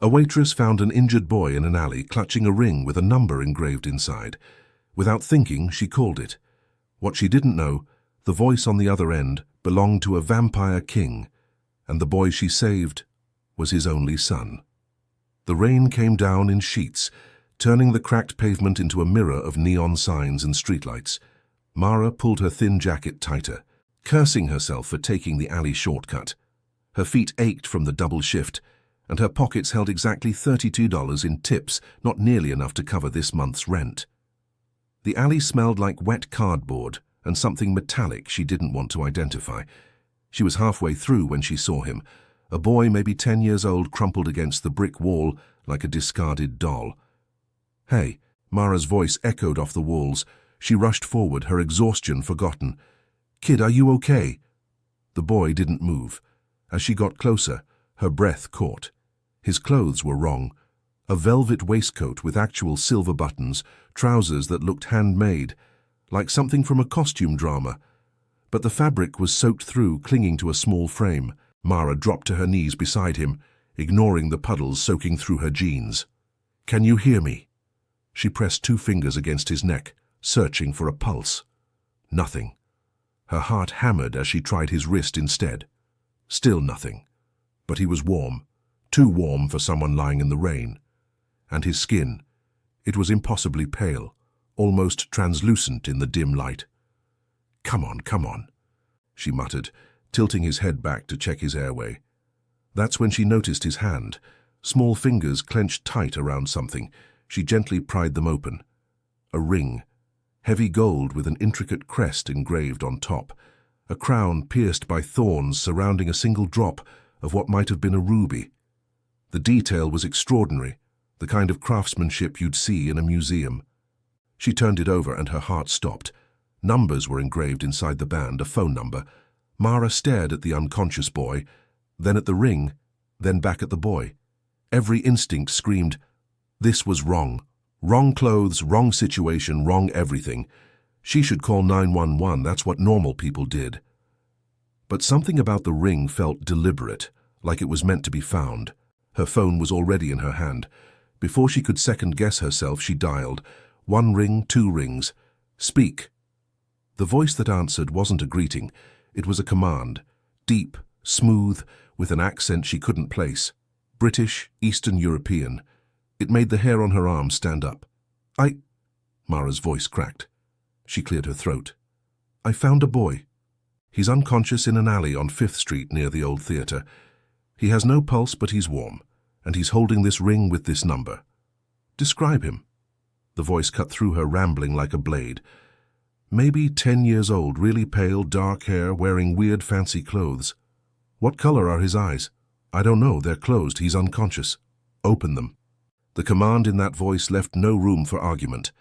A waitress found an injured boy in an alley clutching a ring with a number engraved inside. Without thinking, she called it. What she didn't know, the voice on the other end belonged to a vampire king, and the boy she saved was his only son. The rain came down in sheets, turning the cracked pavement into a mirror of neon signs and streetlights. Mara pulled her thin jacket tighter, cursing herself for taking the alley shortcut. Her feet ached from the double shift, and her pockets held exactly $32 in tips, not nearly enough to cover this month's rent. The alley smelled like wet cardboard and something metallic she didn't want to identify. She was halfway through when she saw him, a boy maybe 10 years old crumpled against the brick wall like a discarded doll. "Hey," Mara's voice echoed off the walls. She rushed forward, her exhaustion forgotten. "Kid, are you okay?" The boy didn't move. As she got closer, her breath caught. His clothes were wrong. A velvet waistcoat with actual silver buttons, trousers that looked handmade, like something from a costume drama. But the fabric was soaked through, clinging to a small frame. Mara dropped to her knees beside him, ignoring the puddles soaking through her jeans. "Can you hear me?" She pressed 2 fingers against his neck, searching for a pulse. Nothing. Her heart hammered as she tried his wrist instead. Still nothing. But he was warm, too warm for someone lying in the rain. And his skin, it was impossibly pale, almost translucent in the dim light. Come on," she muttered, tilting his head back to check his airway. That's when she noticed his hand, small fingers clenched tight around something. She gently pried them open. A ring, heavy gold with an intricate crest engraved on top, a crown pierced by thorns surrounding a single drop of what might have been a ruby. The detail was extraordinary, the kind of craftsmanship you'd see in a museum. She turned it over and her heart stopped. Numbers were engraved inside the band, a phone number. Mara stared at the unconscious boy, then at the ring, then back at the boy. Every instinct screamed, this was wrong. Wrong clothes, wrong situation, wrong everything. She should call 911, that's what normal people did. But something about the ring felt deliberate, like it was meant to be found. Her phone was already in her hand. Before she could second-guess herself, she dialed. 1 ring, 2 rings. "Speak." The voice that answered wasn't a greeting. It was a command. Deep, smooth, with an accent she couldn't place. British, Eastern European. It made the hair on her arm stand up. Mara's voice cracked. She cleared her throat. "I found a boy. He's unconscious in an alley on 5th Street near the old theater. He has no pulse, but he's warm, and he's holding this ring with this number. Describe him." The voice cut through her, rambling like a blade. "Maybe 10 years old, really pale, dark hair, wearing weird fancy clothes. What color are his eyes?" "I don't know, they're closed, he's unconscious." "Open them." The command in that voice left no room for argument.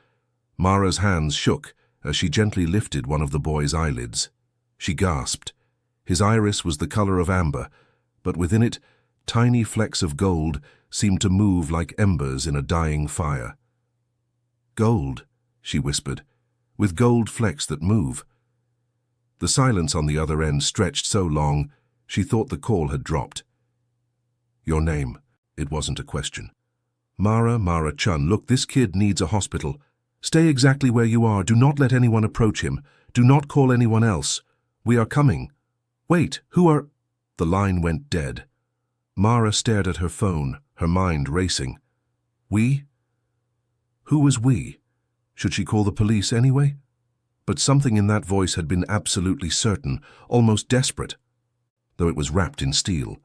Mara's hands shook as she gently lifted one of the boy's eyelids. She gasped. His iris was the color of amber, but within it, tiny flecks of gold seemed to move like embers in a dying fire. "Gold," she whispered, "with gold flecks that move." The silence on the other end stretched so long, she thought the call had dropped. "Your name?" It wasn't a question. Mara Chun, "Look, this kid needs a hospital. Stay exactly where you are. Do not let anyone approach him. Do not call anyone else. We are coming." "Wait, who are—" The line went dead. Mara stared at her phone, her mind racing. "We?" Who was we? Should she call the police anyway? But something in that voice had been absolutely certain, almost desperate, though it was wrapped in steel.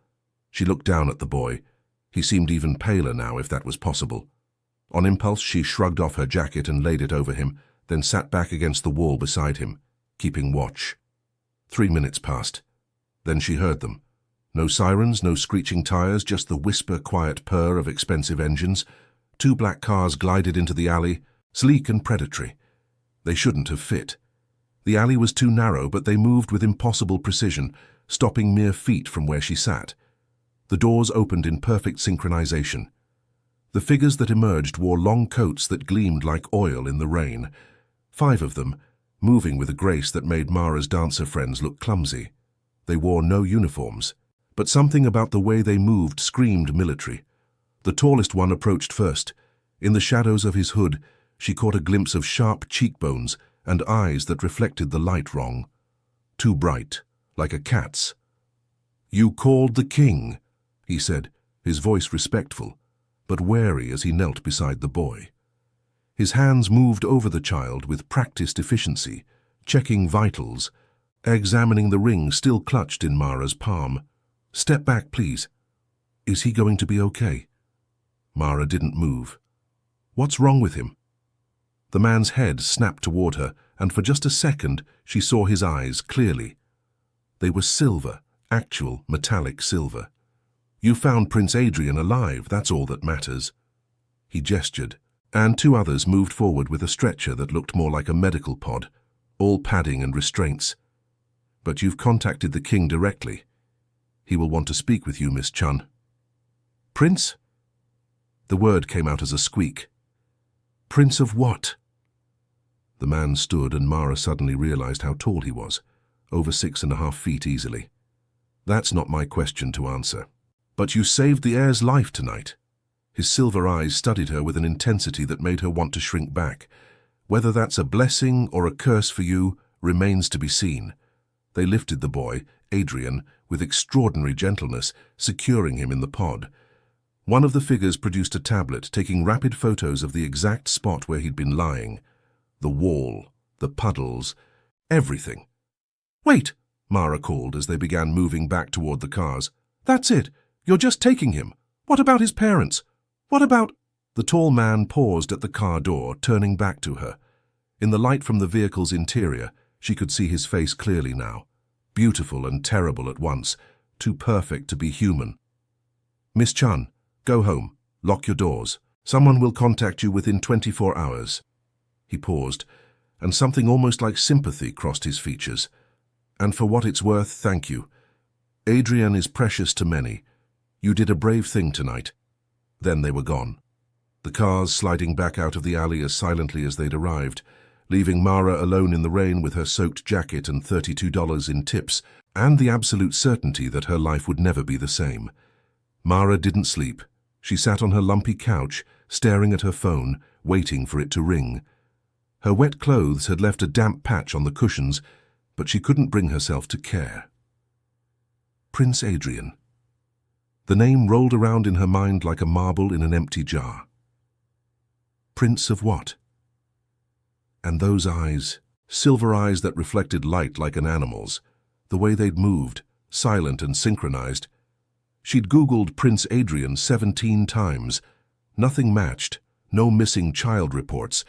She looked down at the boy. He seemed even paler now, if that was possible. On impulse, she shrugged off her jacket and laid it over him, then sat back against the wall beside him, keeping watch. 3 minutes passed. Then she heard them. No sirens, no screeching tires, just the whisper-quiet purr of expensive engines. 2 black cars glided into the alley, sleek and predatory. They shouldn't have fit. The alley was too narrow, but they moved with impossible precision, stopping mere feet from where she sat. The doors opened in perfect synchronization. The figures that emerged wore long coats that gleamed like oil in the rain. 5 of them, moving with a grace that made Mara's dancer friends look clumsy. They wore no uniforms, but something about the way they moved screamed military. The tallest one approached first. In the shadows of his hood, she caught a glimpse of sharp cheekbones and eyes that reflected the light wrong. Too bright, like a cat's. "You called the king," he said, his voice respectful, but wary as he knelt beside the boy. His hands moved over the child with practiced efficiency, checking vitals, examining the ring still clutched in Mara's palm. "Step back, please. Is he going to be okay?" Mara didn't move. "What's wrong with him?" The man's head snapped toward her, and for just a second she saw his eyes clearly. They were silver, actual metallic silver. "You found Prince Adrian alive, that's all that matters." He gestured, and two others moved forward with a stretcher that looked more like a medical pod, all padding and restraints. "But you've contacted the king directly. He will want to speak with you, Miss Chun." "Prince?" The word came out as a squeak. "Prince of what?" The man stood, and Mara suddenly realized how tall he was, over 6.5 feet easily. "That's not my question to answer. But you saved the heir's life tonight." His silver eyes studied her with an intensity that made her want to shrink back. "Whether that's a blessing or a curse for you remains to be seen." They lifted the boy, Adrian, with extraordinary gentleness, securing him in the pod. One of the figures produced a tablet, taking rapid photos of the exact spot where he'd been lying. The wall, the puddles, everything. "Wait," Mara called as they began moving back toward the cars. "That's it. You're just taking him. What about his parents? What about—" The tall man paused at the car door, turning back to her. In the light from the vehicle's interior, she could see his face clearly now. Beautiful and terrible at once, too perfect to be human. "Miss Chun, go home. Lock your doors. Someone will contact you within 24 hours. He paused, and something almost like sympathy crossed his features. "And for what it's worth, thank you. Adrian is precious to many. You did a brave thing tonight." Then they were gone. The cars sliding back out of the alley as silently as they'd arrived, leaving Mara alone in the rain with her soaked jacket and $32 in tips, and the absolute certainty that her life would never be the same. Mara didn't sleep. She sat on her lumpy couch, staring at her phone, waiting for it to ring. Her wet clothes had left a damp patch on the cushions, but she couldn't bring herself to care. Prince Adrian. The name rolled around in her mind like a marble in an empty jar. Prince of what? And those eyes, silver eyes that reflected light like an animal's, the way they'd moved, silent and synchronized. She'd Googled Prince Adrian 17 times. Nothing matched, no missing child reports,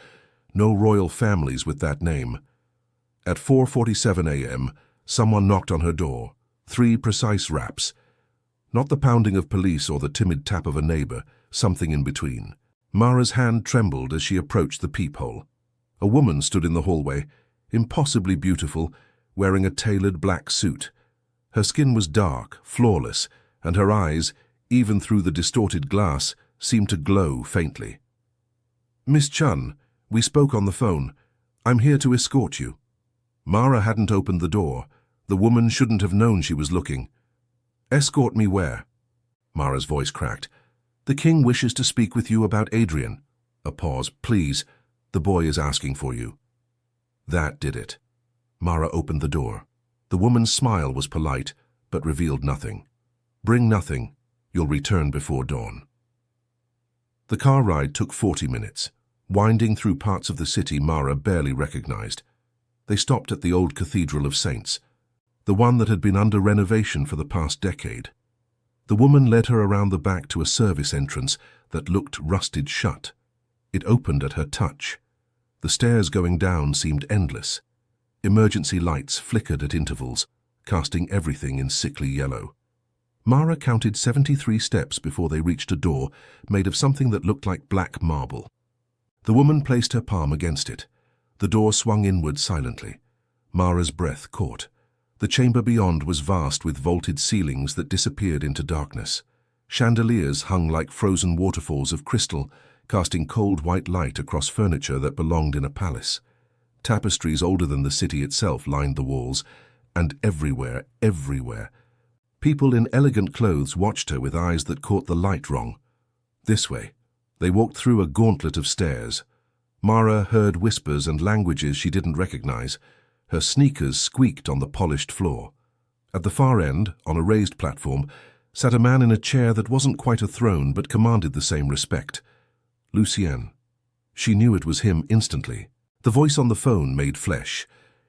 no royal families with that name. At 4:47 a.m., someone knocked on her door, 3 precise raps. Not the pounding of police or the timid tap of a neighbor, something in between. Mara's hand trembled as she approached the peephole. A woman stood in the hallway, impossibly beautiful, wearing a tailored black suit. Her skin was dark, flawless, and her eyes, even through the distorted glass, seemed to glow faintly. "Miss Chun, we spoke on the phone. I'm here to escort you." Mara hadn't opened the door. The woman shouldn't have known she was looking. "Escort me where?" Mara's voice cracked. "The king wishes to speak with you about Adrian." A pause. "Please, the boy is asking for you." That did it. Mara opened the door. The woman's smile was polite, but revealed nothing. "Bring nothing. You'll return before dawn." The car ride took 40 minutes, winding through parts of the city Mara barely recognized. They stopped at the old Cathedral of Saints, the one that had been under renovation for the past decade. The woman led her around the back to a service entrance that looked rusted shut. It opened at her touch. The stairs going down seemed endless. Emergency lights flickered at intervals, casting everything in sickly yellow. Mara counted 73 steps before they reached a door made of something that looked like black marble. The woman placed her palm against it. The door swung inward silently. Mara's breath caught. The chamber beyond was vast with vaulted ceilings that disappeared into darkness. Chandeliers hung like frozen waterfalls of crystal, casting cold white light across furniture that belonged in a palace. Tapestries older than the city itself lined the walls, and everywhere, people in elegant clothes watched her with eyes that caught the light wrong. This way. They walked through a gauntlet of stairs. Mara heard whispers and languages she didn't recognize. Her sneakers squeaked on the polished floor. At the far end, on a raised platform, sat a man in a chair that wasn't quite a throne but commanded the same respect. Lucien. She knew it was him instantly. The voice on the phone made flesh.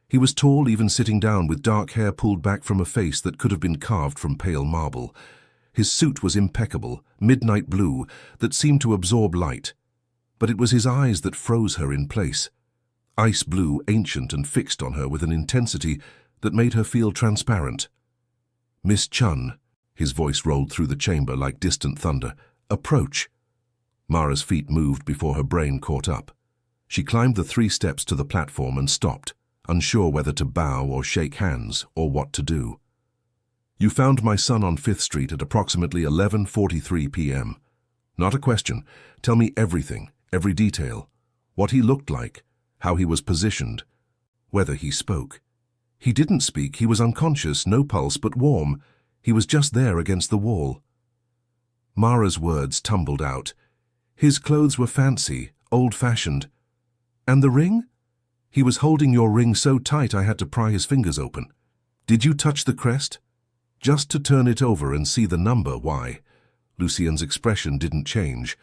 He was tall, even sitting down, with dark hair pulled back from a face that could have been carved from pale marble. His suit was impeccable, midnight blue, that seemed to absorb light. But it was his eyes that froze her in place. Ice blue, ancient and fixed on her with an intensity that made her feel transparent. "Miss Chun," his voice rolled through the chamber like distant thunder. "Approach." Mara's feet moved before her brain caught up. She climbed the 3 steps to the platform and stopped, unsure whether to bow or shake hands or what to do. "You found my son on 5th Street at approximately 11:43 p.m. Not a question. Tell me everything, every detail. What he looked like, how he was positioned, whether he spoke." "He didn't speak. He was unconscious, no pulse, but warm. He was just there against the wall." Mara's words tumbled out. "His clothes were fancy, old-fashioned. And the ring? He was holding your ring so tight I had to pry his fingers open. Did you touch the crest? Just to turn it over and see the number, why?" Lucien's expression didn't change,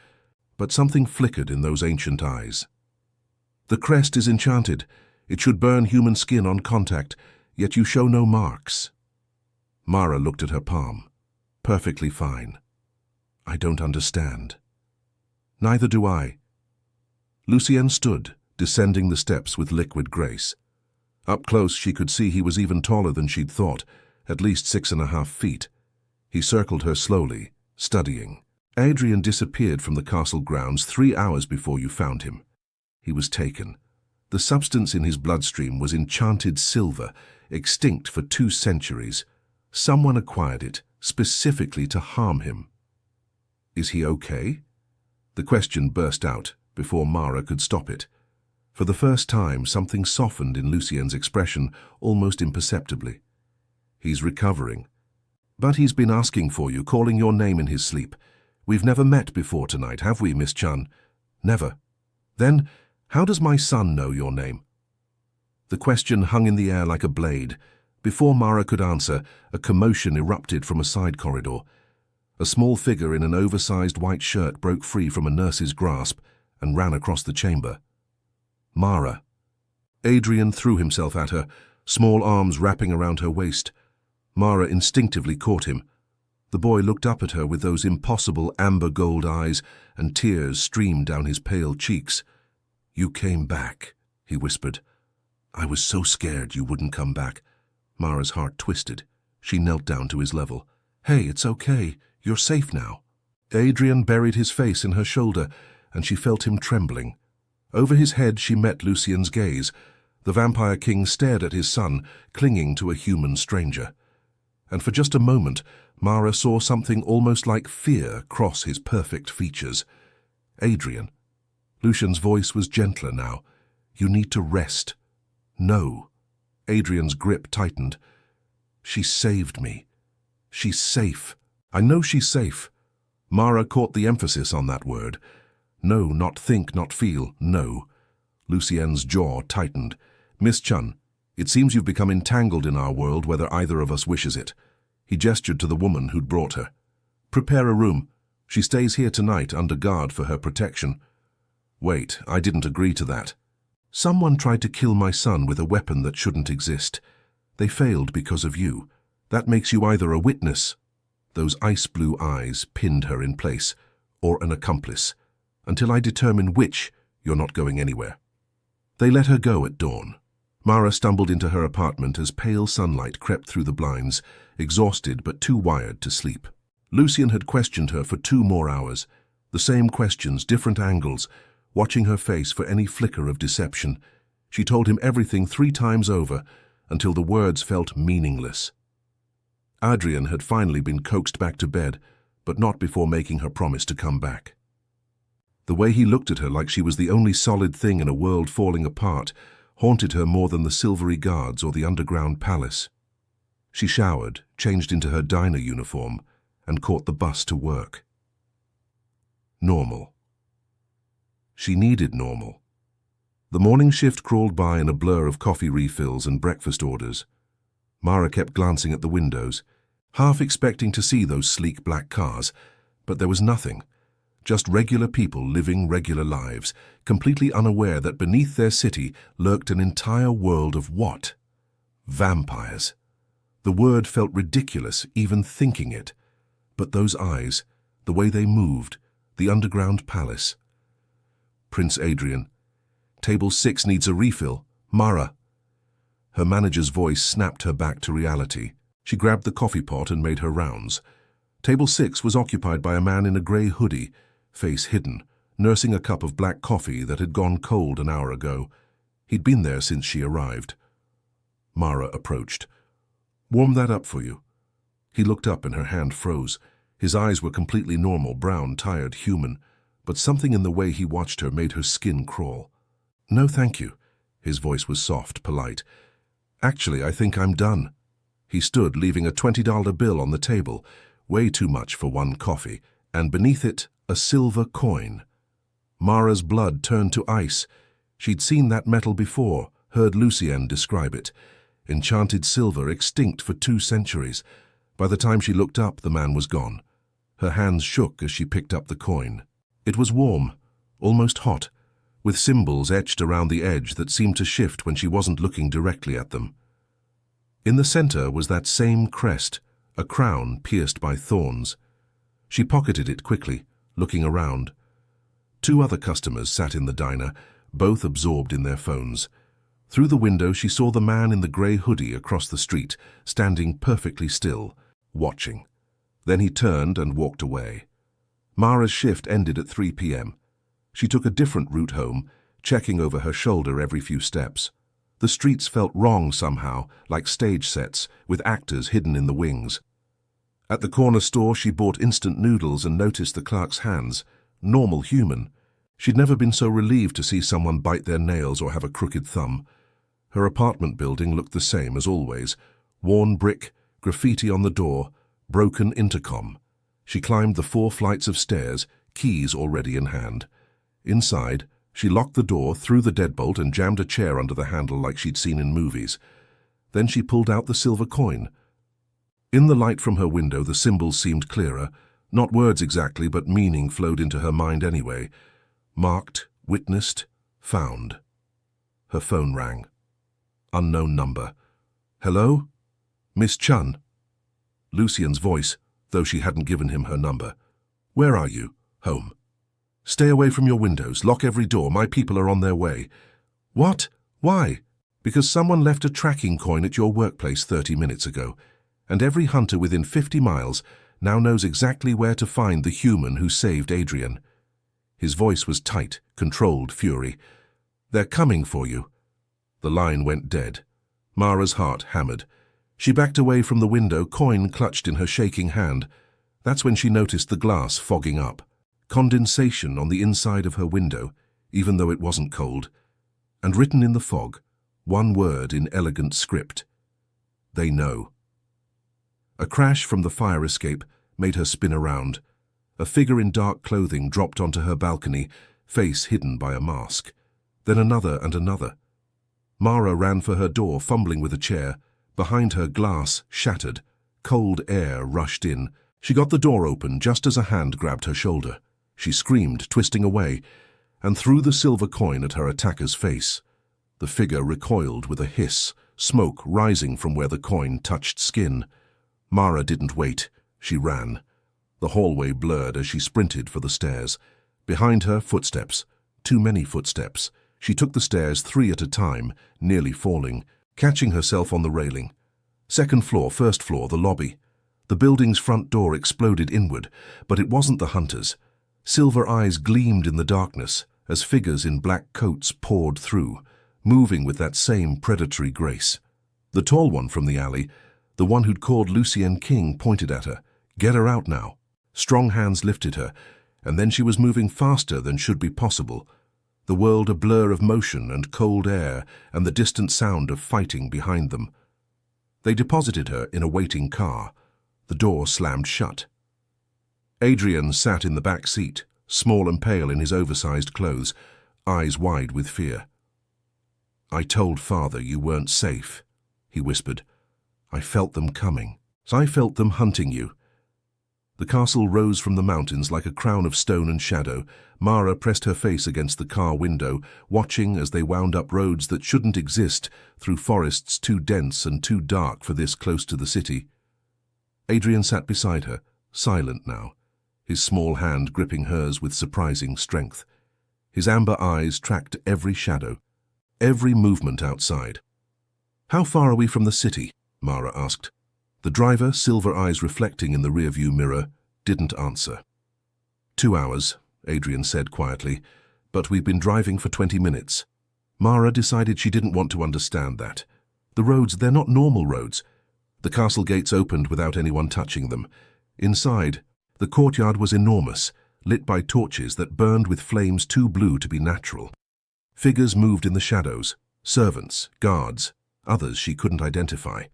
but something flickered in those ancient eyes. "The crest is enchanted. It should burn human skin on contact, yet you show no marks." Mara looked at her palm. "Perfectly fine." "I don't understand." "Neither do I." Lucien stood, descending the steps with liquid grace. Up close she could see he was even taller than she'd thought, at least 6.5 feet. He circled her slowly, studying. "Adrien disappeared from the castle grounds 3 hours before you found him. He was taken. The substance in his bloodstream was enchanted silver, extinct for 2 centuries. Someone acquired it, specifically to harm him." "Is he okay?" The question burst out before Mara could stop it. For the first time, something softened in Lucien's expression, almost imperceptibly. "He's recovering. But he's been asking for you, calling your name in his sleep. We've never met before tonight, have we, Miss Chun?" "Never." "Then, how does my son know your name?" The question hung in the air like a blade. Before Mara could answer, a commotion erupted from a side corridor. A small figure in an oversized white shirt broke free from a nurse's grasp and ran across the chamber. "Mara." Adrien threw himself at her, small arms wrapping around her waist. Mara instinctively caught him. The boy looked up at her with those impossible amber gold eyes, and tears streamed down his pale cheeks. "You came back," he whispered. "I was so scared you wouldn't come back." Mara's heart twisted. She knelt down to his level. "Hey, it's okay. You're safe now." Adrien buried his face in her shoulder, and she felt him trembling. Over his head she met Lucien's gaze. The Vampire King stared at his son, clinging to a human stranger. And for just a moment, Mara saw something almost like fear cross his perfect features. "Adrien." Lucien's voice was gentler now. "You need to rest." "No." Adrien's grip tightened. "She saved me. She's safe. I know she's safe." Mara caught the emphasis on that word. No, not think, not feel, no. Lucien's jaw tightened. "Miss Chun, it seems you've become entangled in our world, whether either of us wishes it." He gestured to the woman who'd brought her. "Prepare a room. She stays here tonight under guard for her protection." "Wait, I didn't agree to that." "Someone tried to kill my son with a weapon that shouldn't exist. They failed because of you. That makes you either a witness," those ice-blue eyes pinned her in place, "or an accomplice. Until I determine which, you're not going anywhere." They let her go at dawn. Mara stumbled into her apartment as pale sunlight crept through the blinds, exhausted but too wired to sleep. Lucien had questioned her for 2 more hours. The same questions, different angles, watching her face for any flicker of deception. She told him everything 3 times over, until the words felt meaningless. Adrien had finally been coaxed back to bed, but not before making her promise to come back. The way he looked at her like she was the only solid thing in a world falling apart haunted her more than the silvery guards or the underground palace. She showered, changed into her diner uniform, and caught the bus to work. Normal. She needed normal. The morning shift crawled by in a blur of coffee refills and breakfast orders. Mara kept glancing at the windows, half expecting to see those sleek black cars, but there was nothing. Just regular people living regular lives, completely unaware that beneath their city lurked an entire world of what? Vampires. The word felt ridiculous, even thinking it. But those eyes, the way they moved, the underground palace. Prince Adrian. Table 6 needs a refill. Mara. Her manager's voice snapped her back to reality. She grabbed the coffee pot and made her rounds. Table 6 was occupied by a man in a grey hoodie, face hidden, nursing a cup of black coffee that had gone cold an hour ago. He'd been there since she arrived. Mara approached. "Warm that up for you." He looked up and her hand froze. His eyes were completely normal, brown, tired, human, but something in the way he watched her made her skin crawl. "No, thank you." His voice was soft, polite. "Actually, I think I'm done." He stood, leaving a $20 bill on the table, way too much for one coffee, and beneath it, a silver coin. Mara's blood turned to ice. She'd seen that metal before, heard Lucien describe it. Enchanted silver, extinct for 2 centuries. By the time she looked up, the man was gone. Her hands shook as she picked up the coin. It was warm, almost hot, with symbols etched around the edge that seemed to shift when she wasn't looking directly at them. In the center was that same crest, a crown pierced by thorns. She pocketed it quickly, looking around. 2 other customers sat in the diner, both absorbed in their phones. Through the window she saw the man in the grey hoodie across the street, standing perfectly still, watching. Then he turned and walked away. Mara's shift ended at 3 p.m. She took a different route home, checking over her shoulder every few steps. The streets felt wrong somehow, like stage sets, with actors hidden in the wings. At the corner store she bought instant noodles and noticed the clerk's hands, normal human. She'd never been so relieved to see someone bite their nails or have a crooked thumb. Her apartment building looked the same as always, worn brick, graffiti on the door, broken intercom. She climbed the 4 flights of stairs, keys already in hand. Inside, she locked the door, threw the deadbolt and jammed a chair under the handle like she'd seen in movies. Then she pulled out the silver coin. In the light from her window, the symbols seemed clearer. Not words exactly, but meaning flowed into her mind anyway. Marked, witnessed, found. Her phone rang. Unknown number. "Hello? Miss Chun?" Lucien's voice, though she hadn't given him her number. "Where are you?" "Home." "Stay away from your windows. Lock every door. My people are on their way." "What? Why?" "Because someone left a tracking coin at your workplace 30 minutes ago, and every hunter within 50 miles now knows exactly where to find the human who saved Adrian." His voice was tight, controlled fury. "They're coming for you." The line went dead. Mara's heart hammered. She backed away from the window, coin clutched in her shaking hand. That's when she noticed the glass fogging up. Condensation on the inside of her window, even though it wasn't cold. And written in the fog, one word in elegant script. "They know." A crash from the fire escape made her spin around. A figure in dark clothing dropped onto her balcony, face hidden by a mask. Then another and another. Mara ran for her door, fumbling with a chair. Behind her, glass shattered. Cold air rushed in. She got the door open just as a hand grabbed her shoulder. She screamed, twisting away, and threw the silver coin at her attacker's face. The figure recoiled with a hiss, smoke rising from where the coin touched skin. Mara didn't wait. She ran. The hallway blurred as she sprinted for the stairs. Behind her, footsteps. Too many footsteps. She took the stairs 3 at a time, nearly falling, catching herself on the railing. Second floor, first floor, the lobby. The building's front door exploded inward, but it wasn't the hunters. Silver eyes gleamed in the darkness as figures in black coats poured through, moving with that same predatory grace. The tall one from the alley, the one who'd called Lucien King, pointed at her. "Get her out now." Strong hands lifted her, and then she was moving faster than should be possible. The world a blur of motion and cold air and the distant sound of fighting behind them. They deposited her in a waiting car. The door slammed shut. Adrian sat in the back seat, small and pale in his oversized clothes, eyes wide with fear. "I told Father you weren't safe," he whispered. "I felt them coming. I felt them hunting you." The castle rose from the mountains like a crown of stone and shadow. Mara pressed her face against the car window, watching as they wound up roads that shouldn't exist, through forests too dense and too dark for this close to the city. Adrian sat beside her, silent now, his small hand gripping hers with surprising strength. His amber eyes tracked every shadow, every movement outside. "How far are we from the city?" Mara asked. The driver, silver eyes reflecting in the rearview mirror, didn't answer. 2 hours, Adrian said quietly, "but we've been driving for 20 minutes. Mara decided she didn't want to understand that. The roads, they're not normal roads. The castle gates opened without anyone touching them. Inside, the courtyard was enormous, lit by torches that burned with flames too blue to be natural. Figures moved in the shadows, servants, guards, others she couldn't identify.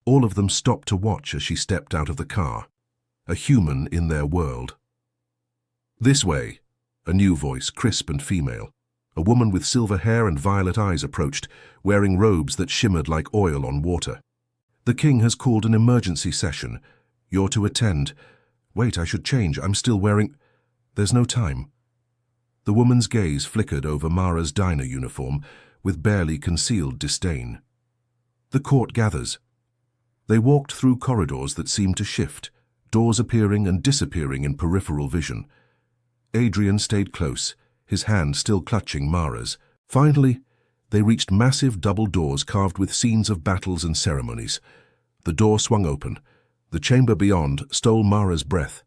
All of them stopped to watch as she stepped out of the car, a human in their world. "This way," a new voice, crisp and female. A woman with silver hair and violet eyes approached, wearing robes that shimmered like oil on water. "The king has called an emergency session. You're to attend. Wait, I should change. I'm still wearing—" "There's no time." The woman's gaze flickered over Mara's diner uniform with barely concealed disdain. "The court gathers." They walked through corridors that seemed to shift, doors appearing and disappearing in peripheral vision. Adrian stayed close, his hand still clutching Mara's. Finally, they reached massive double doors carved with scenes of battles and ceremonies. The door swung open. The chamber beyond stole Mara's breath.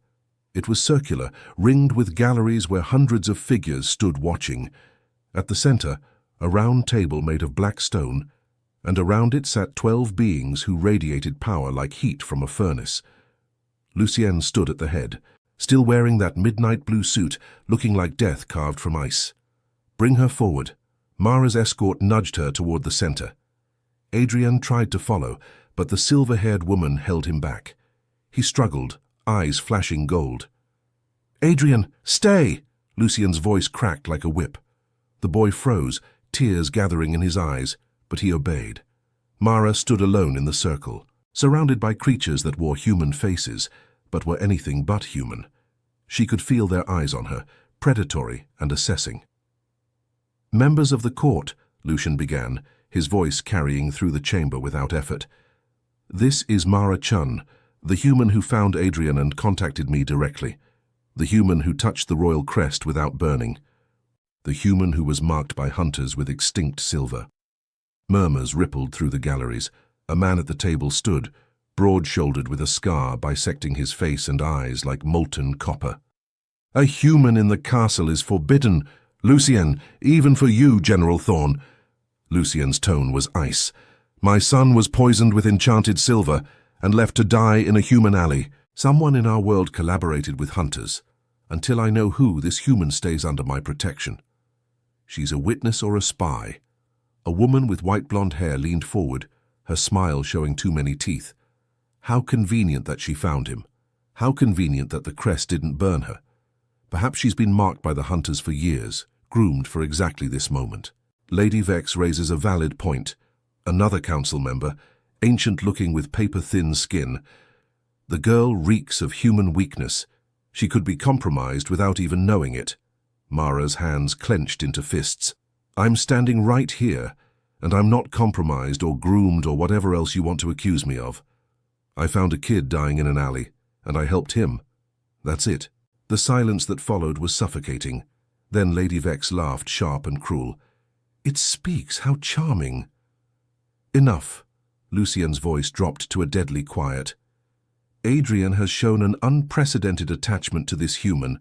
It was circular, ringed with galleries where hundreds of figures stood watching. At the center, a round table made of black stone, and around it sat 12 beings who radiated power like heat from a furnace. Lucienne stood at the head, still wearing that midnight blue suit, looking like death carved from ice. "Bring her forward." Mara's escort nudged her toward the center. Adrian tried to follow, but the silver-haired woman held him back. He struggled, eyes flashing gold. "Adrian, stay!" Lucien's voice cracked like a whip. The boy froze, tears gathering in his eyes, but he obeyed. Mara stood alone in the circle, surrounded by creatures that wore human faces, but were anything but human. She could feel their eyes on her, predatory and assessing. "Members of the court," Lucian began, his voice carrying through the chamber without effort. "This is Mara Chun, the human who found Adrian and contacted me directly. The human who touched the royal crest without burning. The human who was marked by hunters with extinct silver." Murmurs rippled through the galleries. A man at the table stood, broad-shouldered with a scar bisecting his face and eyes like molten copper. "A human in the castle is forbidden. Lucien, even for you, General Thorne." Lucien's tone was ice. "My son was poisoned with enchanted silver and left to die in a human alley. Someone in our world collaborated with hunters. Until I know who, this human stays under my protection. She's a witness or a spy." A woman with white blonde hair leaned forward, her smile showing too many teeth. How convenient that she found him. How convenient that the crest didn't burn her. Perhaps she's been marked by the hunters for years, groomed for exactly this moment. Lady Vex raises a valid point. Another council member, ancient-looking with paper-thin skin. "The girl reeks of human weakness. She could be compromised without even knowing it." Mara's hands clenched into fists. "I'm standing right here, and I'm not compromised or groomed or whatever else you want to accuse me of. I found a kid dying in an alley, and I helped him. That's it." The silence that followed was suffocating. Then Lady Vex laughed, sharp and cruel. "It speaks, how charming." "Enough." Lucien's voice dropped to a deadly quiet. "Adrian has shown an unprecedented attachment to this human.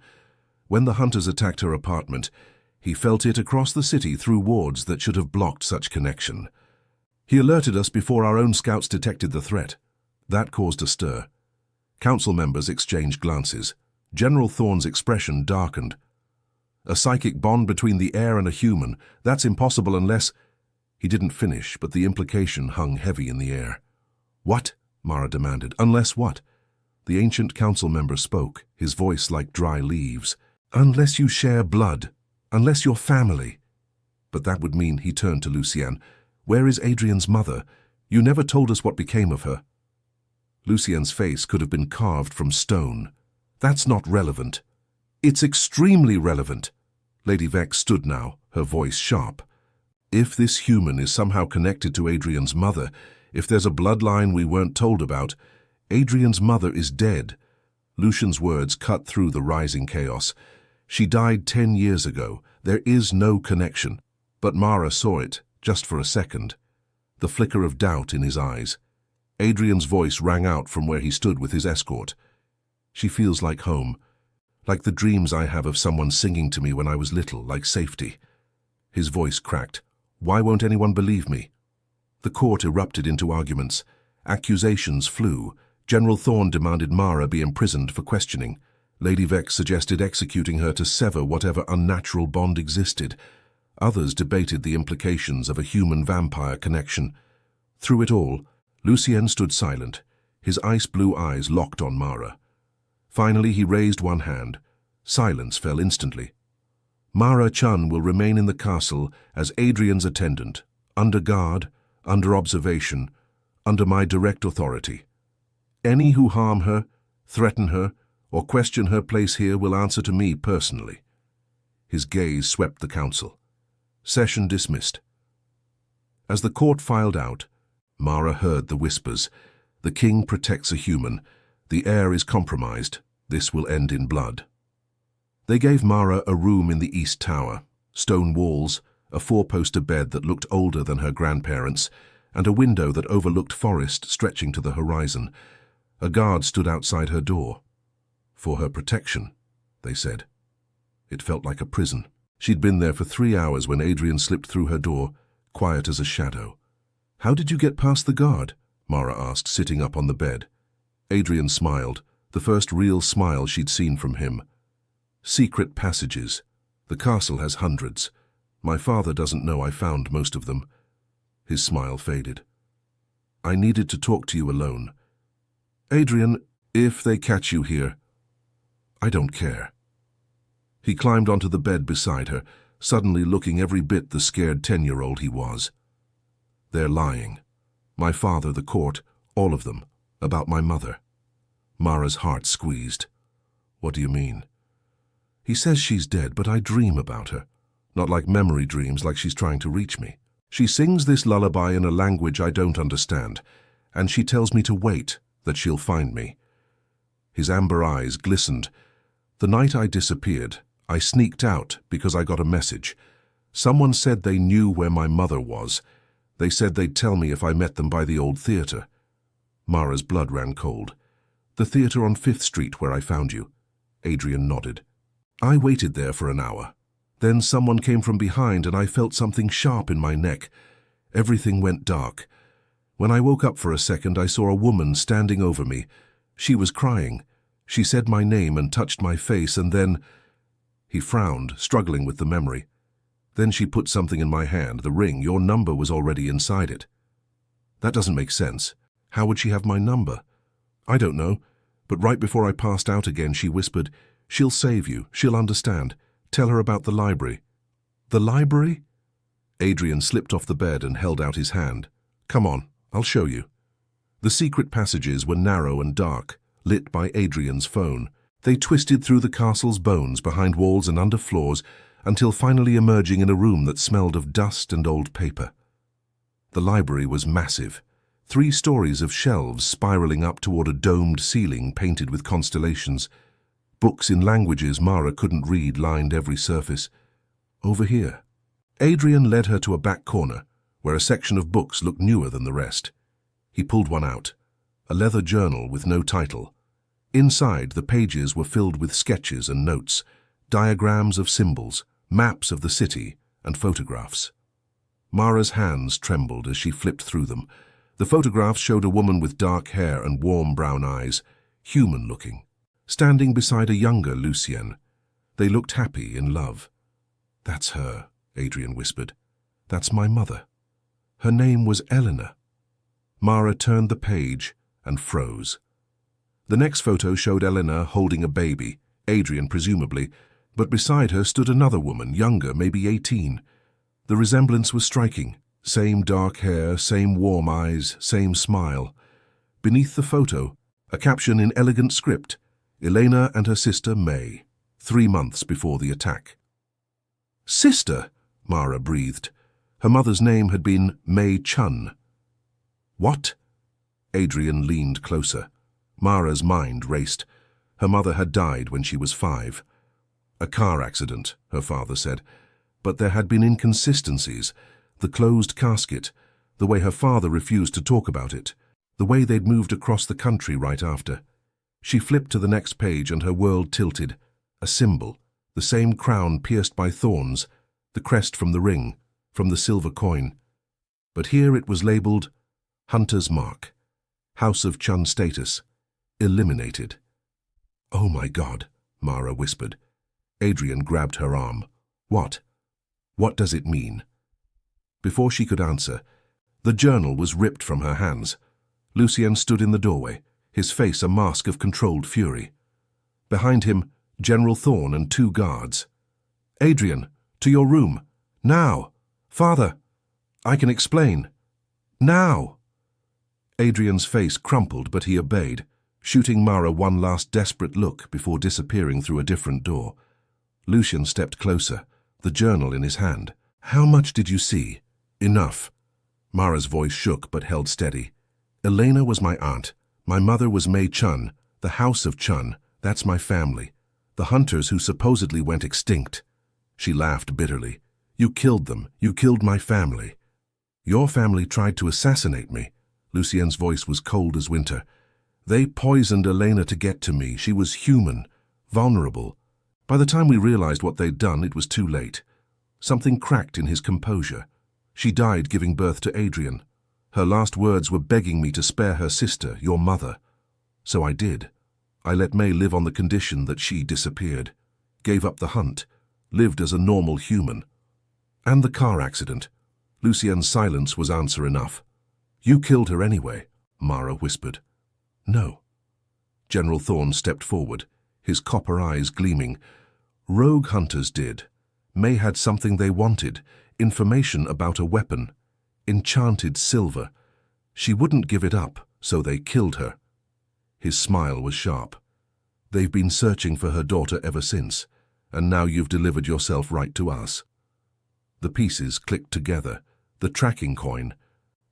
When the hunters attacked her apartment, he felt it across the city through wards that should have blocked such connection. He alerted us before our own scouts detected the threat. That caused a stir. Council members exchanged glances. General Thorne's expression darkened. A psychic bond between the air and a human, that's impossible unless... He didn't finish, but the implication hung heavy in the air. "What?" Mara demanded. "Unless what?" The ancient council member spoke, his voice like dry leaves. Unless you share blood, unless you're family. But that would mean, he turned to Lucienne. Where is Adrian's mother? You never told us what became of her. Lucienne's face could have been carved from stone. That's not relevant. It's extremely relevant. Lady Vex stood now, her voice sharp. If this human is somehow connected to Adrian's mother, if there's a bloodline we weren't told about, Adrian's mother is dead. Lucien's words cut through the rising chaos. She died 10 years ago. There is no connection. But Mara saw it, just for a second. The flicker of doubt in his eyes. Adrian's voice rang out from where he stood with his escort. She feels like home. Like the dreams I have of someone singing to me when I was little, like safety. His voice cracked. Why won't anyone believe me? The court erupted into arguments. Accusations flew. General Thorne demanded Mara be imprisoned for questioning. Lady Vex suggested executing her to sever whatever unnatural bond existed. Others debated the implications of a human-vampire connection. Through it all, Lucien stood silent, his ice-blue eyes locked on Mara. Finally, he raised one hand. Silence fell instantly. Mara Chun will remain in the castle as Adrian's attendant, under guard, under observation, under my direct authority. Any who harm her, threaten her, or question her place here will answer to me personally. His gaze swept the council. Session dismissed. As the court filed out, Mara heard the whispers. The king protects a human. The heir is compromised. This will end in blood. They gave Mara a room in the East Tower, stone walls, a four-poster bed that looked older than her grandparents', and a window that overlooked forest stretching to the horizon. A guard stood outside her door. For her protection, they said. It felt like a prison. She'd been there for 3 hours when Adrian slipped through her door, quiet as a shadow. How did you get past the guard? Mara asked, sitting up on the bed. Adrian smiled, the first real smile she'd seen from him. Secret passages. The castle has hundreds. My father doesn't know I found most of them. His smile faded. I needed to talk to you alone. Adrian, if they catch you here, I don't care. He climbed onto the bed beside her, suddenly looking every bit the scared 10-year-old he was. They're lying. My father, the court, all of them, about my mother. Mara's heart squeezed. What do you mean? He says she's dead, but I dream about her. Not like memory dreams, like she's trying to reach me. She sings this lullaby in a language I don't understand, and she tells me to wait, that she'll find me. His amber eyes glistened. The night I disappeared, I sneaked out because I got a message. Someone said they knew where my mother was. They said they'd tell me if I met them by the old theater. Mara's blood ran cold. The theater on 5th Street where I found you. Adrian nodded. I waited there for an hour. Then someone came from behind and I felt something sharp in my neck. Everything went dark. When I woke up for a second, I saw a woman standing over me. She was crying. She said my name and touched my face, and then... He frowned, struggling with the memory. Then she put something in my hand, the ring. Your number was already inside it. That doesn't make sense. How would she have my number? I don't know. But right before I passed out again, she whispered, she'll save you. She'll understand. Tell her about the library. The library? Adrian slipped off the bed and held out his hand. Come on, I'll show you. The secret passages were narrow and dark, lit by Adrian's phone. They twisted through the castle's bones, behind walls and under floors, until finally emerging in a room that smelled of dust and old paper. The library was massive. 3 stories of shelves spiraling up toward a domed ceiling painted with constellations. Books in languages Mara couldn't read lined every surface. Over here. Adrian led her to a back corner, where a section of books looked newer than the rest. He pulled one out, a leather journal with no title. Inside, the pages were filled with sketches and notes, diagrams of symbols, maps of the city, and photographs. Mara's hands trembled as she flipped through them. The photographs showed a woman with dark hair and warm brown eyes, human-looking, standing beside a younger Lucienne. They looked happy, in love. That's her, Adrian whispered. That's my mother. Her name was Eleanor. Mara turned the page and froze. The next photo showed Eleanor holding a baby, Adrian presumably. But beside her stood another woman, younger, maybe 18. The resemblance was striking. Same dark hair, same warm eyes, same smile. Beneath the photo, a caption in elegant script, Elena and her sister May, 3 months before the attack. "Sister," Mara breathed. Her mother's name had been May Chun. "What?" Adrian leaned closer. Mara's mind raced. Her mother had died when she was 5. "A car accident," her father said. But there had been inconsistencies. The closed casket, the way her father refused to talk about it, the way they'd moved across the country right after. She flipped to the next page and her world tilted. A symbol, the same crown pierced by thorns, the crest from the ring, from the silver coin. But here it was labeled Hunter's Mark, House of Chun status, eliminated. "Oh my God," Mara whispered. Adrian grabbed her arm. "What? What does it mean?" Before she could answer, the journal was ripped from her hands. Lucien stood in the doorway, his face a mask of controlled fury. Behind him, General Thorne and 2 guards. "Adrian, to your room. Now! Father! I can explain. Now!" Adrian's face crumpled, but he obeyed, shooting Mara one last desperate look before disappearing through a different door. Lucien stepped closer, the journal in his hand. "How much did you see?" "Enough." Mara's voice shook but held steady. "Elena was my aunt. My mother was May Chun, the House of Chun. That's my family. The hunters who supposedly went extinct." She laughed bitterly. "You killed them. You killed my family." "Your family tried to assassinate me." Lucien's voice was cold as winter. "They poisoned Elena to get to me. She was human, vulnerable. By the time we realized what they'd done, it was too late." Something cracked in his composure. "She died giving birth to Adrian. Her last words were begging me to spare her sister, your mother. So I did. I let May live on the condition that she disappeared. Gave up the hunt. Lived as a normal human." "And the car accident." Lucien's silence was answer enough. "You killed her anyway," Mara whispered. "No." General Thorne stepped forward, his copper eyes gleaming. "Rogue hunters did. May had something they wanted, information about a weapon. Enchanted silver. She wouldn't give it up, so they killed her." His smile was sharp. "They've been searching for her daughter ever since, and now you've delivered yourself right to us." The pieces clicked together, the tracking coin,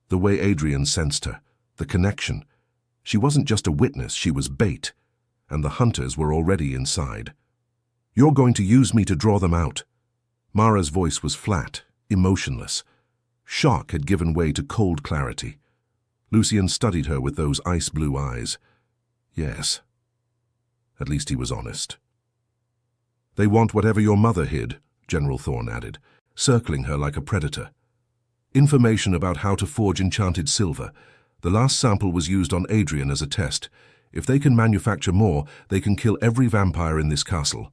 the way Adrian sensed her, the connection. She wasn't just a witness, she was bait, and the hunters were already inside. "You're going to use me to draw them out." Mara's voice was flat, emotionless. Shock had given way to cold clarity. Lucien studied her with those ice-blue eyes. "Yes." At least he was honest. "They want whatever your mother hid," General Thorne added, circling her like a predator. "Information about how to forge enchanted silver. The last sample was used on Adrian as a test. If they can manufacture more, they can kill every vampire in this castle."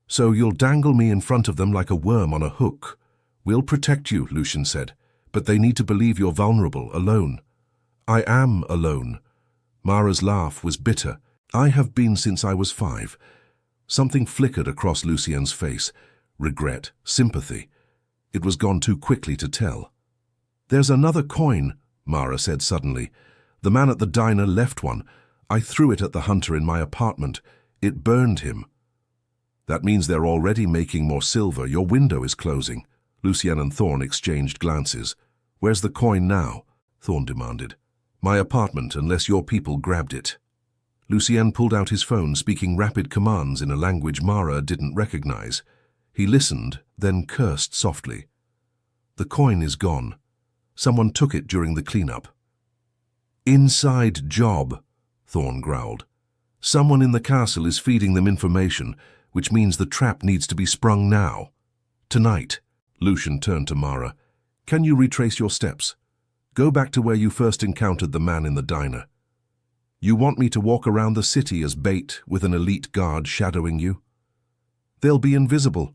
"So you'll dangle me in front of them like a worm on a hook." "We'll protect you," Lucien said, "but they need to believe you're vulnerable, alone." "I am alone." Mara's laugh was bitter. "I have been since I was 5. Something flickered across Lucien's face. Regret, sympathy. It was gone too quickly to tell. "There's another coin," Mara said suddenly. "The man at the diner left one. I threw it at the hunter in my apartment. It burned him." "That means they're already making more silver. Your window is closing." Lucien and Thorne exchanged glances. "Where's the coin now?" Thorne demanded. "My apartment, unless your people grabbed it." Lucien pulled out his phone, speaking rapid commands in a language Mara didn't recognize. He listened, then cursed softly. "The coin is gone. Someone took it during the cleanup." "Inside job," Thorne growled. "Someone in the castle is feeding them information, which means the trap needs to be sprung now. Tonight." Lucien turned to Mara. "Can you retrace your steps? Go back to where you first encountered the man in the diner. You want me to walk around the city as bait with an elite guard shadowing you? They'll be invisible,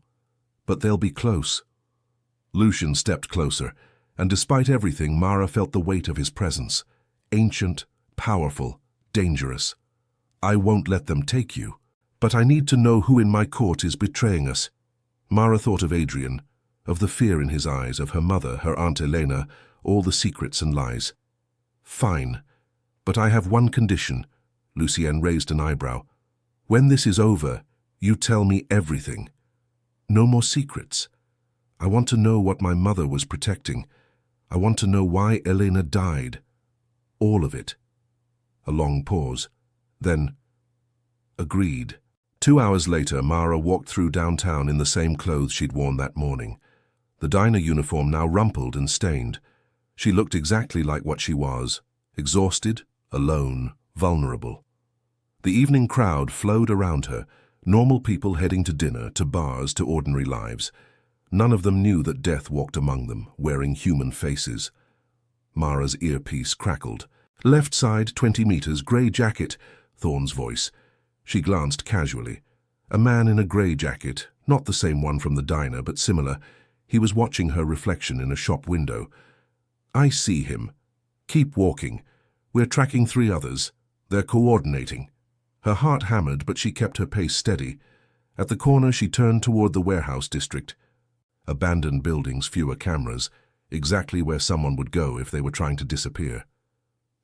but they'll be close." Lucien stepped closer, and despite everything, Mara felt the weight of his presence. Ancient, powerful, dangerous. "I won't let them take you." But I need to know who in my court is betraying us. Mara thought of Adrian, of the fear in his eyes, of her mother, her Aunt Elena, all the secrets and lies. Fine, but I have one condition. Lucienne raised an eyebrow. When this is over, you tell me everything. No more secrets. I want to know what my mother was protecting. I want to know why Elena died. All of it. A long pause. Then, agreed. 2 hours later, Mara walked through downtown in the same clothes she'd worn that morning. The diner uniform now rumpled and stained. She looked exactly like what she was, exhausted, alone, vulnerable. The evening crowd flowed around her, normal people heading to dinner, to bars, to ordinary lives. None of them knew that death walked among them, wearing human faces. Mara's earpiece crackled. Left side, 20 meters, grey jacket, Thorne's voice. She glanced casually. A man in a grey jacket, not the same one from the diner, but similar. He was watching her reflection in a shop window. I see him. Keep walking. We're tracking 3 others. They're coordinating. Her heart hammered, but she kept her pace steady. At the corner, she turned toward the warehouse district. Abandoned buildings, fewer cameras, exactly where someone would go if they were trying to disappear.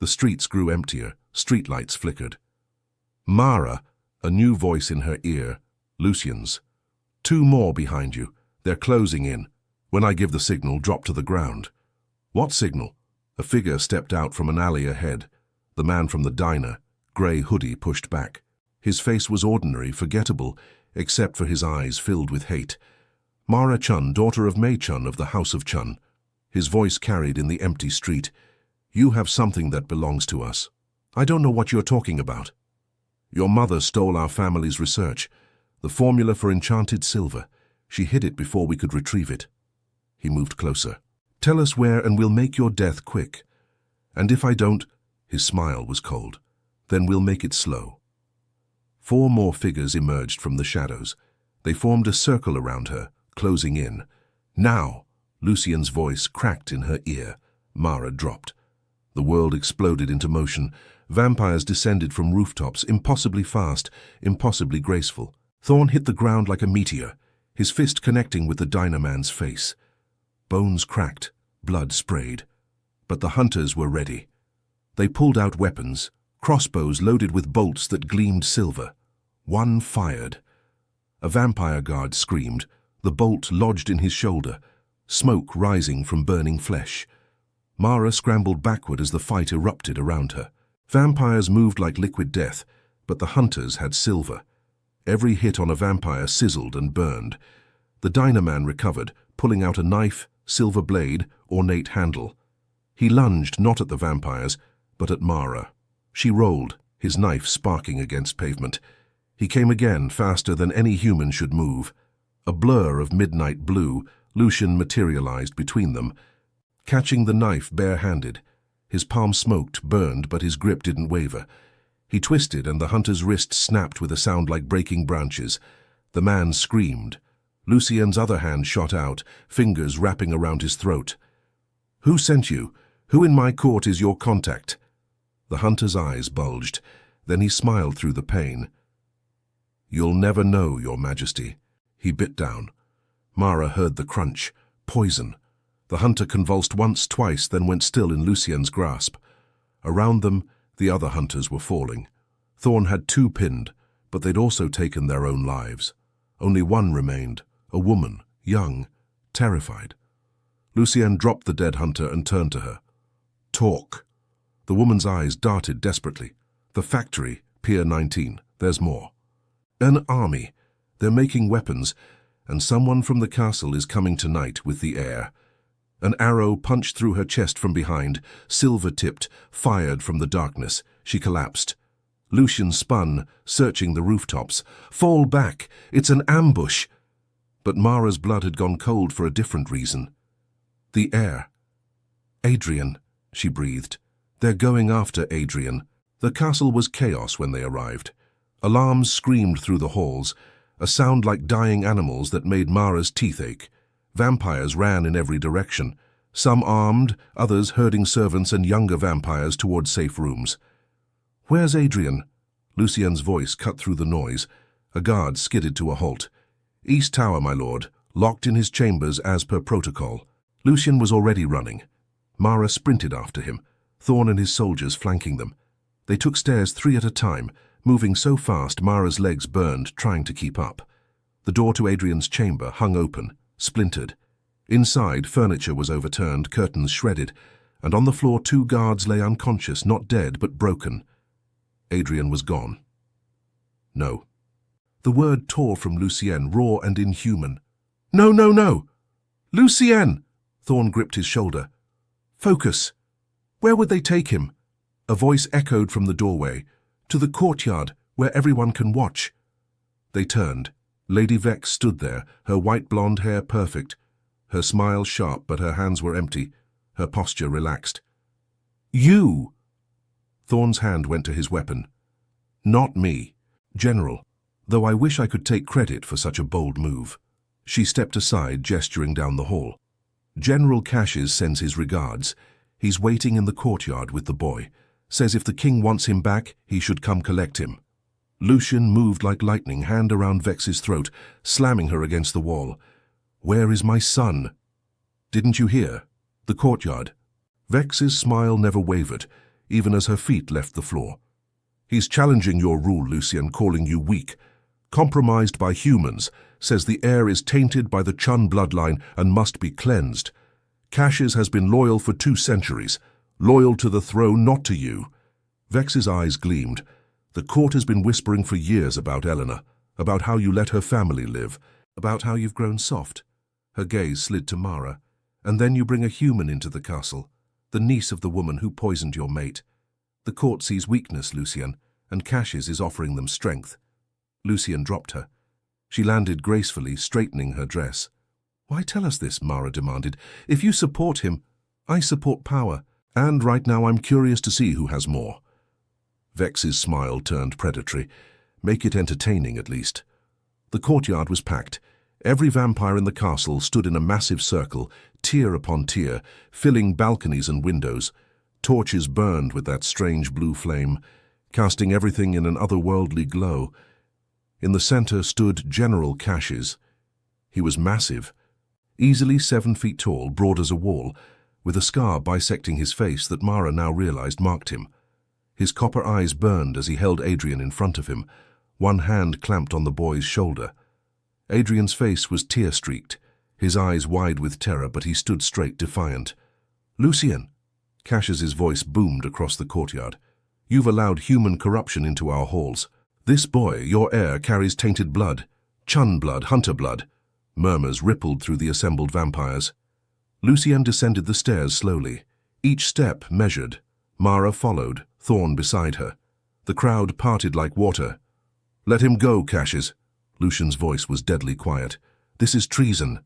The streets grew emptier, streetlights flickered. Mara, a new voice in her ear. Lucien's. 2 more behind you. They're closing in. When I give the signal, drop to the ground. What signal? A figure stepped out from an alley ahead. The man from the diner, grey hoodie pushed back. His face was ordinary, forgettable, except for his eyes filled with hate. Mara Chun, daughter of Mei Chun of the House of Chun. His voice carried in the empty street. You have something that belongs to us. I don't know what you're talking about. Your mother stole our family's research, the formula for enchanted silver. She hid it before we could retrieve it. He moved closer. Tell us where and we'll make your death quick. And if I don't, his smile was cold, then we'll make it slow. 4 more figures emerged from the shadows. They formed a circle around her, closing in. Now, Lucien's voice cracked in her ear. Mara dropped. The world exploded into motion. Vampires descended from rooftops, impossibly fast, impossibly graceful. Thorne hit the ground like a meteor, his fist connecting with the Dynaman's face. Bones cracked, blood sprayed. But the hunters were ready. They pulled out weapons, crossbows loaded with bolts that gleamed silver. One fired. A vampire guard screamed, the bolt lodged in his shoulder, smoke rising from burning flesh. Mara scrambled backward as the fight erupted around her. Vampires moved like liquid death, but the hunters had silver. Every hit on a vampire sizzled and burned. The Dynaman recovered, pulling out a knife, silver blade, ornate handle. He lunged not at the vampires, but at Mara. She rolled, his knife sparking against pavement. He came again, faster than any human should move. A blur of midnight blue, Lucian materialized between them, catching the knife bare-handed. His palm smoked, burned, but his grip didn't waver. He twisted, and the hunter's wrist snapped with a sound like breaking branches. The man screamed. Lucien's other hand shot out, fingers wrapping around his throat. Who sent you? Who in my court is your contact? The hunter's eyes bulged. Then he smiled through the pain. You'll never know, Your Majesty. He bit down. Mara heard the crunch. Poison. The hunter convulsed once, twice, then went still in Lucien's grasp. Around them, the other hunters were falling. Thorne had 2 pinned, but they'd also taken their own lives. Only one remained, a woman, young, terrified. Lucien dropped the dead hunter and turned to her. Talk. The woman's eyes darted desperately. The factory, Pier 19, there's more. An army. They're making weapons, and someone from the castle is coming tonight with the heir. An arrow punched through her chest from behind, silver-tipped, fired from the darkness. She collapsed. Lucian spun, searching the rooftops. Fall back! It's an ambush! But Mara's blood had gone cold for a different reason. The heir. Adrian, she breathed. They're going after Adrian. The castle was chaos when they arrived. Alarms screamed through the halls, a sound like dying animals that made Mara's teeth ache. Vampires ran in every direction, some armed, others herding servants and younger vampires toward safe rooms. Where's Adrian? Lucien's voice cut through the noise. A guard skidded to a halt. "East Tower, my lord, locked in his chambers as per protocol." Lucian was already running. Mara sprinted after him, Thorn and his soldiers flanking them. They took stairs 3 at a time, moving so fast Mara's legs burned trying to keep up. The door to Adrian's chamber hung open, splintered. Inside, furniture was overturned, curtains shredded, and on the floor 2 guards lay unconscious, not dead, but broken. Adrian was gone. No. The word tore from Lucien, raw and inhuman. "No, no, no! Lucien!" Thorn gripped his shoulder. "Focus! Where would they take him?" A voice echoed from the doorway. "To the courtyard, where everyone can watch." They turned. Lady Vex stood there, her white blonde hair perfect, her smile sharp, but her hands were empty, her posture relaxed. "You!" Thorn's hand went to his weapon. "Not me, General, though I wish I could take credit for such a bold move." She stepped aside, gesturing down the hall. "General Caches sends his regards. He's waiting in the courtyard with the boy. Says if the king wants him back, he should come collect him." Lucian moved like lightning, hand around Vex's throat, slamming her against the wall. "Where is my son?" "Didn't you hear? The courtyard." Vex's smile never wavered, even as her feet left the floor. "He's challenging your rule, Lucian, calling you weak. Compromised by humans, says the heir is tainted by the Chun bloodline and must be cleansed. Caches has been loyal for 2 centuries, loyal to the throne, not to you." Vex's eyes gleamed. "The court has been whispering for years about Eleanor, about how you let her family live, about how you've grown soft." Her gaze slid to Mara. "And then you bring a human into the castle, the niece of the woman who poisoned your mate. The court sees weakness, Lucian, and Caches is offering them strength." Lucian dropped her. She landed gracefully, straightening her dress. "Why tell us this?" Mara demanded. "If you support him, I support power, and right now I'm curious to see who has more." Vex's smile turned predatory. "Make it entertaining, at least." The courtyard was packed. Every vampire in the castle stood in a massive circle, tier upon tier, filling balconies and windows. Torches burned with that strange blue flame, casting everything in an otherworldly glow. In the center stood General Caches. He was massive, easily 7 feet tall, broad as a wall, with a scar bisecting his face that Mara now realized marked him. His copper eyes burned as he held Adrian in front of him, one hand clamped on the boy's shoulder. Adrian's face was tear-streaked, his eyes wide with terror, but he stood straight, defiant. "Lucien!" Caches' voice boomed across the courtyard. "You've allowed human corruption into our halls. This boy, your heir, carries tainted blood. Chun blood, hunter blood." Murmurs rippled through the assembled vampires. Lucien descended the stairs slowly, each step measured. Mara followed, Thorn beside her. The crowd parted like water. "Let him go, Caches." Lucian's voice was deadly quiet. "This is treason.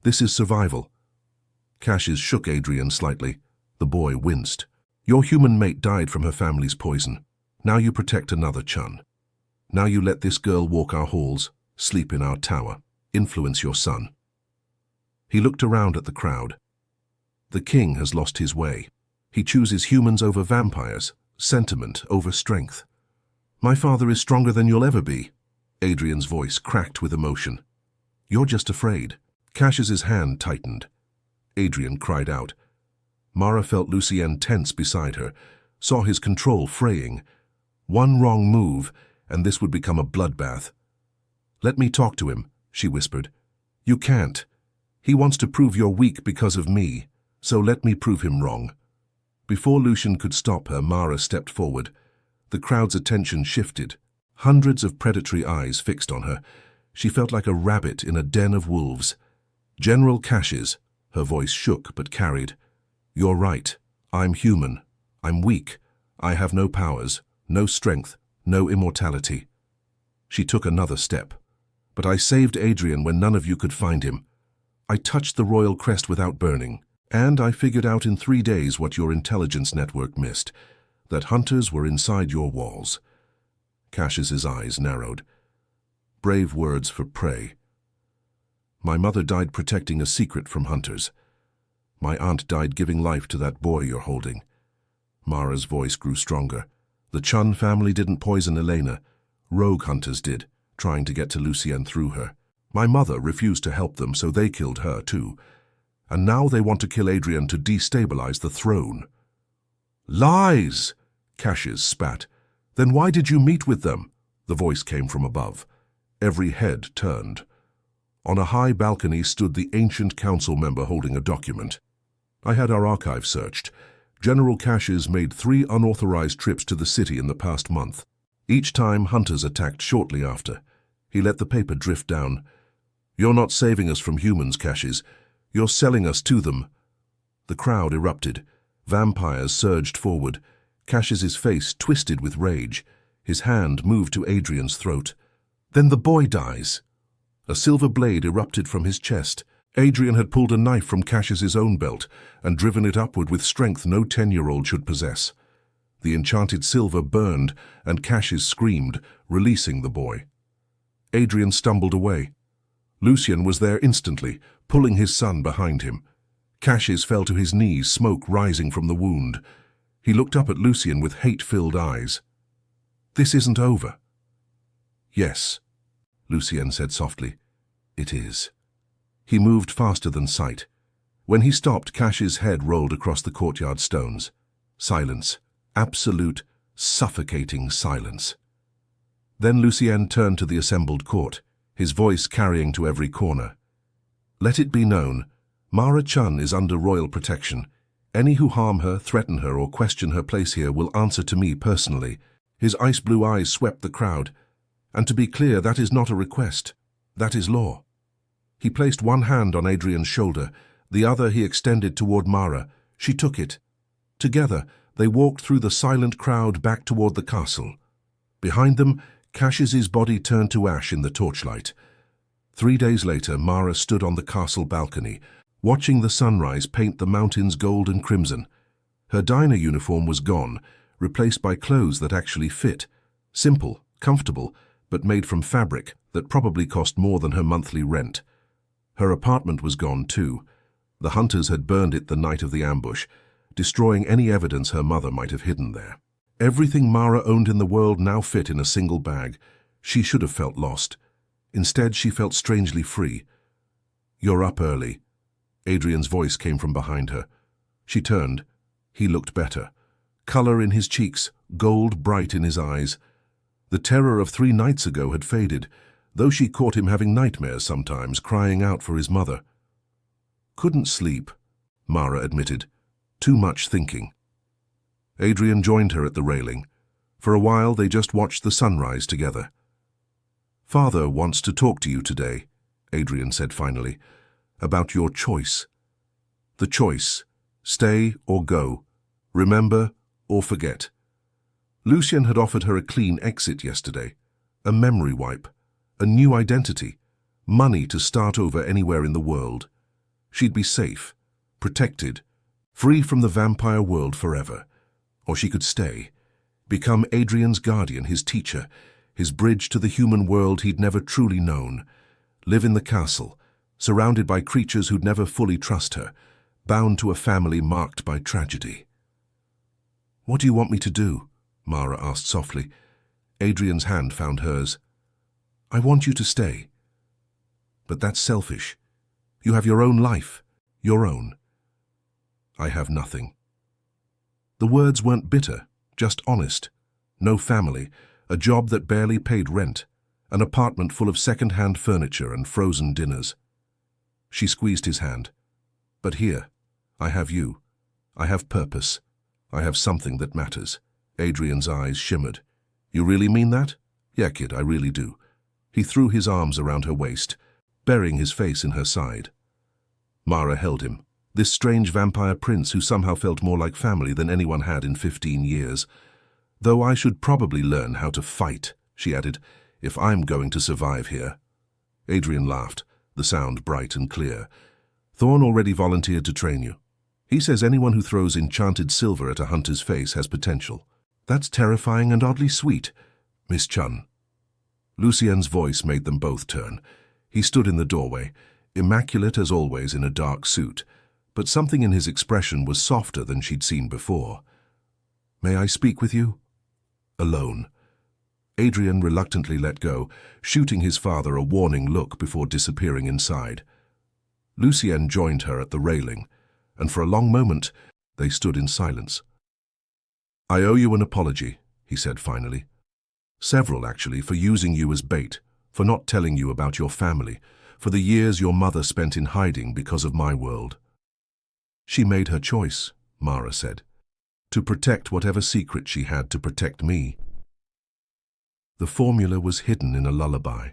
This is survival." Caches shook Adrian slightly. The boy winced. "Your human mate died from her family's poison. Now you protect another Chun. Now you let this girl walk our halls, sleep in our tower, influence your son." He looked around at the crowd. "The king has lost his way. He chooses humans over vampires, sentiment over strength." "My father is stronger than you'll ever be." Adrian's voice cracked with emotion. "You're just afraid." Caches' hand tightened. Adrian cried out. Mara felt Lucien tense beside her, saw his control fraying. One wrong move, and this would become a bloodbath. "Let me talk to him," she whispered. "You can't. He wants to prove you're weak because of me, so let me prove him wrong." Before Lucian could stop her, Mara stepped forward. The crowd's attention shifted. Hundreds of predatory eyes fixed on her. She felt like a rabbit in a den of wolves. "General Caches," her voice shook but carried. "You're right. I'm human. I'm weak. I have no powers, no strength, no immortality." She took another step. "But I saved Adrian when none of you could find him. I touched the royal crest without burning. And I figured out in 3 days what your intelligence network missed, that hunters were inside your walls." Caches' eyes narrowed. "Brave words for prey. My mother died protecting a secret from hunters. My aunt died giving life to that boy you're holding." Mara's voice grew stronger. "The Chun family didn't poison Elena. Rogue hunters did. trying to get to Lucienne through her. My mother refused to help them, so they killed her too. And now they want to kill Adrian to destabilize the throne. Lies! Cassius spat. Then why did you meet with them? The voice came from above. Every head turned. On a high balcony stood the ancient council member holding a document. I had our archive searched. General Cassius made 3 unauthorized trips to the city in the past month. Each time hunters attacked shortly after. He let the paper drift down. You're not saving us from humans, Cassius. You're selling us to them. The crowd erupted. Vampires surged forward. Cassius's face twisted with rage. His hand moved to Adrian's throat. Then the boy dies. A silver blade erupted from his chest. Adrian had pulled a knife from Cassius's own belt and driven it upward with strength no 10-year-old should possess. The enchanted silver burned, and Cassius screamed, releasing the boy. Adrian stumbled away. Lucian was there instantly, pulling his son behind him. Cassius fell to his knees, smoke rising from the wound. He looked up at Lucian with hate-filled eyes. This isn't over. Yes, Lucian said softly. It is. He moved faster than sight. When he stopped, Cassius' head rolled across the courtyard stones. Silence. Absolute, suffocating silence. Then Lucien turned to the assembled court, his voice carrying to every corner. Let it be known, Mara Chun is under royal protection. Any who harm her, threaten her, or question her place here will answer to me personally. His ice-blue eyes swept the crowd. And to be clear, that is not a request. That is law. He placed one hand on Adrian's shoulder, the other he extended toward Mara. She took it. Together, they walked through the silent crowd back toward the castle. Behind them, Cassius's body turned to ash in the torchlight. 3 days later, Mara stood on the castle balcony, watching the sunrise paint the mountains gold and crimson. Her diner uniform was gone, replaced by clothes that actually fit. Simple, comfortable, but made from fabric that probably cost more than her monthly rent. Her apartment was gone too. The hunters had burned it the night of the ambush, destroying any evidence her mother might have hidden there. Everything Mara owned in the world now fit in a single bag. She should have felt lost. Instead, she felt strangely free. You're up early. Adrian's voice came from behind her. She turned. He looked better. Color in his cheeks, gold bright in his eyes. The terror of 3 nights ago had faded, though she caught him having nightmares sometimes, crying out for his mother. Couldn't sleep, Mara admitted. Too much thinking. Adrian joined her at the railing. For a while they just watched the sunrise together. Father wants to talk to you today, Adrian said finally, about your choice. The choice, stay or go, remember or forget. Lucien had offered her a clean exit yesterday, a memory wipe, a new identity, money to start over anywhere in the world. She'd be safe, protected, free from the vampire world forever. Or she could stay, become Adrian's guardian, his teacher, his bridge to the human world he'd never truly known, live in the castle, surrounded by creatures who'd never fully trust her, bound to a family marked by tragedy. What do you want me to do? Mara asked softly. Adrian's hand found hers. I want you to stay. But that's selfish. You have your own life, your own. I have nothing. The words weren't bitter, just honest. No family, a job that barely paid rent, an apartment full of second-hand furniture and frozen dinners. She squeezed his hand. But here, I have you. I have purpose. I have something that matters. Adrian's eyes shimmered. You really mean that? Yeah, kid, I really do. He threw his arms around her waist, burying his face in her side. Mara held him, this strange vampire prince who somehow felt more like family than anyone had in 15 years. Though I should probably learn how to fight, she added, if I'm going to survive here. Adrian laughed, the sound bright and clear. Thorn already volunteered to train you. He says anyone who throws enchanted silver at a hunter's face has potential. That's terrifying and oddly sweet, Miss Chun. Lucien's voice made them both turn. He stood in the doorway, immaculate as always in a dark suit, but something in his expression was softer than she'd seen before. May I speak with you? Alone. Adrian reluctantly let go, shooting his father a warning look before disappearing inside. Lucienne joined her at the railing, and for a long moment they stood in silence. "I owe you an apology," he said finally. "Several, actually, for using you as bait, for not telling you about your family, for the years your mother spent in hiding because of my world." "She made her choice," Mara said, "to protect whatever secret she had to protect me." The formula was hidden in a lullaby.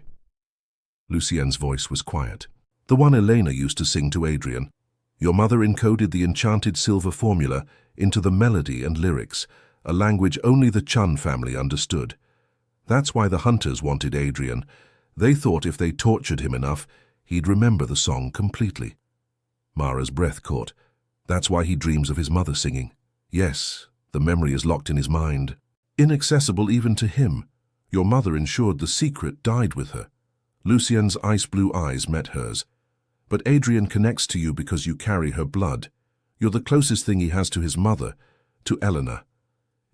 Lucienne's voice was quiet, the one Elena used to sing to Adrian. Your mother encoded the enchanted silver formula into the melody and lyrics, a language only the Chun family understood. That's why the hunters wanted Adrian. They thought if they tortured him enough, he'd remember the song completely. Mara's breath caught. That's why he dreams of his mother singing. Yes, the memory is locked in his mind, inaccessible even to him. Your mother ensured the secret died with her. Lucienne's ice-blue eyes met hers. But Adrian connects to you because you carry her blood. You're the closest thing he has to his mother, to Eleanor.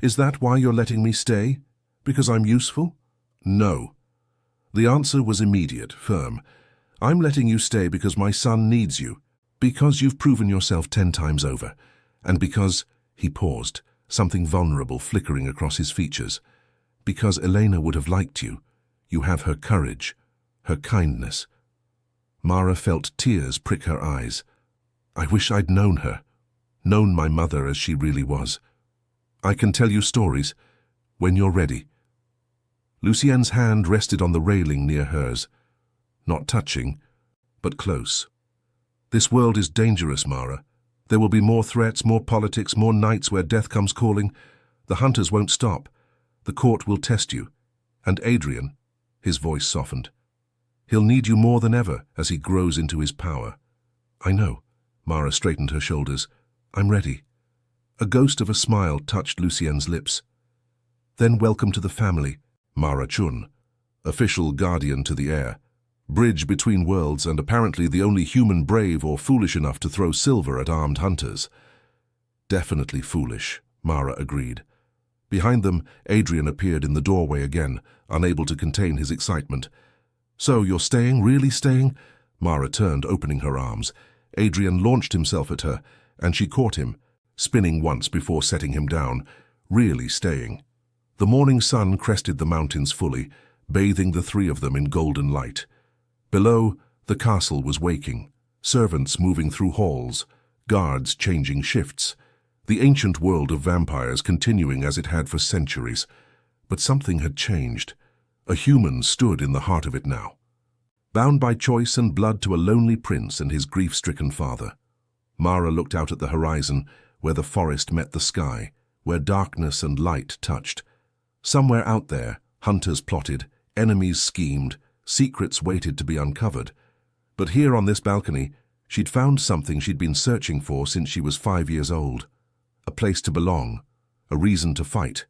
Is that why you're letting me stay? Because I'm useful? No. The answer was immediate, firm. I'm letting you stay because my son needs you, because you've proven yourself 10 times over, and because, he paused, something vulnerable flickering across his features, because Elena would have liked you. You have her courage, her kindness. Mara felt tears prick her eyes. I wish I'd known her, known my mother as she really was. I can tell you stories, when you're ready. Lucienne's hand rested on the railing near hers, not touching, but close. This world is dangerous, Mara. There will be more threats, more politics, more nights where death comes calling. The hunters won't stop. The court will test you. And Adrian, his voice softened. He'll need you more than ever as he grows into his power. I know. Mara straightened her shoulders. I'm ready. A ghost of a smile touched Lucienne's lips. Then welcome to the family, Mara Chun, official guardian to the heir, bridge between worlds and apparently the only human brave or foolish enough to throw silver at armed hunters. Definitely foolish, Mara agreed. Behind them, Adrian appeared in the doorway again, unable to contain his excitement. So you're staying, really staying? Mara turned, opening her arms. Adrian launched himself at her, and she caught him, spinning once before setting him down, really staying. The morning sun crested the mountains fully, bathing the three of them in golden light. Below, the castle was waking, servants moving through halls, guards changing shifts, the ancient world of vampires continuing as it had for centuries. But something had changed. A human stood in the heart of it now, bound by choice and blood to a lonely prince and his grief-stricken father. Mara looked out at the horizon, where the forest met the sky, where darkness and light touched. Somewhere out there, hunters plotted, enemies schemed, secrets waited to be uncovered. But here on this balcony, she'd found something she'd been searching for since she was 5 years old. A place to belong, a reason to fight,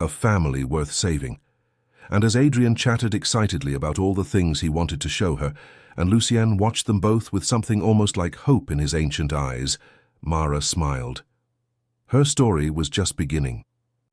a family worth saving. And as Adrian chattered excitedly about all the things he wanted to show her, and Lucienne watched them both with something almost like hope in his ancient eyes, Mara smiled. Her story was just beginning.